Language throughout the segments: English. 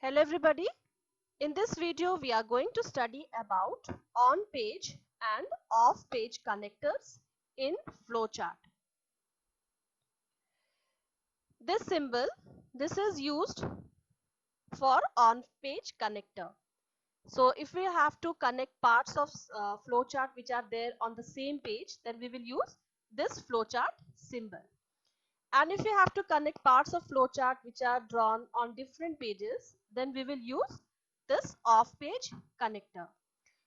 Hello everybody. In this video we are going to study about on-page and off-page connectors in flowchart. This symbol, this is used for on-page connector. So if we have to connect parts of flowchart which are there on the same page, then we will use this flowchart symbol. And if we have to connect parts of flowchart which are drawn on different pages, then we will use this off-page connector.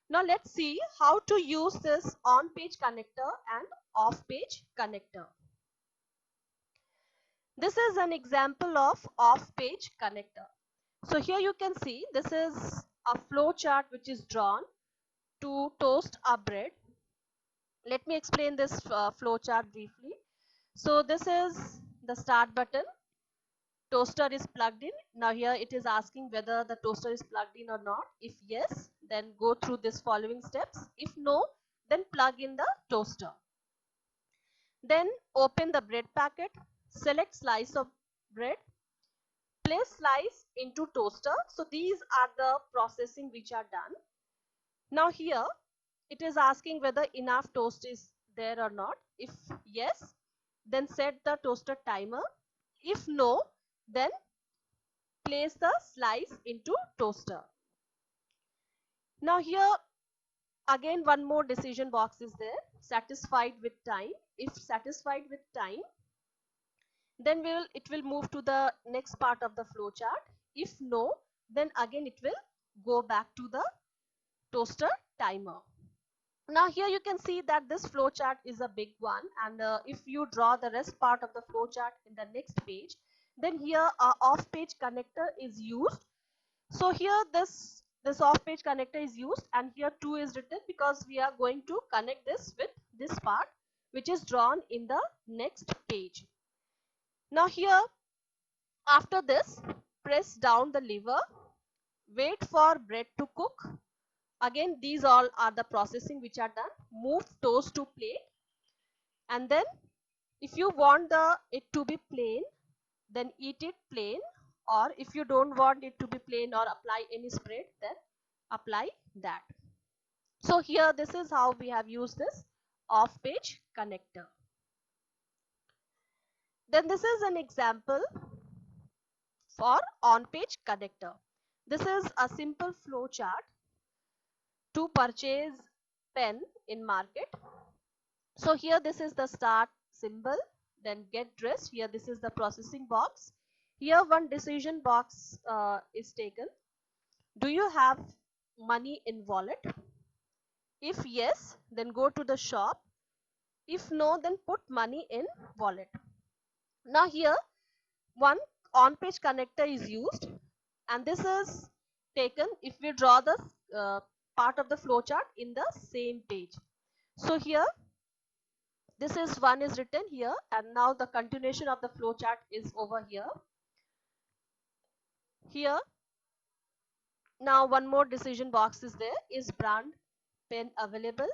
Now let's see how to use this on-page connector and off-page connector. This is an example of off-page connector. So here you can see this is a flowchart which is drawn to toast a bread. Let me explain this flowchart briefly. So this is the start button. Toaster is plugged in. Now here it is asking whether the toaster is plugged in or not. If yes, then go through this following steps. If no, then plug in the toaster. Then open the bread packet, select slice of bread, place slice into toaster. So these are the processing which are done. Now here it is asking whether enough toast is there or not. If yes, then set the toaster timer. If no, then place the slice into toaster. Now here again one more decision box is there, satisfied with time. If satisfied with time, then it will move to the next part of the flow chart. If no, then again it will go back to the toaster timer. Now here you can see that this flow chart is a big one, and if you draw the rest part of the flow chart in the next page, then here off page connector is used. So here this off page connector is used, and here 2 is written because we are going to connect this with this part which is drawn in the next page. Now here after this, press down the lever, wait for bread to cook. Again these all are the processing which are done. Move toast to plate, and then if you want it to be plain, then eat it plain, or if you don't want it to be plain or apply any spread, then apply that. So here this is how we have used this off page connector. Then this is an example for on page connector. This is a simple flow chart to purchase pen in market. So here this is the start symbol, then get dressed. Here this is the processing box. Here one decision box is taken. Do you have money in wallet? If yes, then go to the shop. If no, then put money in wallet. Now here one on page connector is used, and this is taken if we draw the part of the flow chart in the same page. So here this is one is written here, and now the continuation of the flow chart is over here. Here now one more decision box is there. Is brand pen available?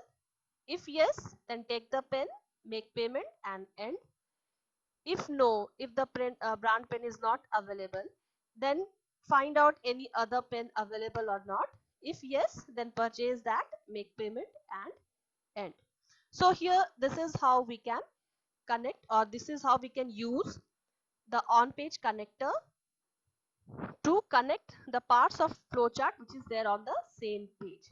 If yes, then take the pen, make payment and end. If no, if the brand pen is not available, then find out any other pen available or not. If yes, then purchase that, make payment and end. So here this is how we can connect, or this is how we can use the on page connector to connect the parts of flowchart which is there on the same page.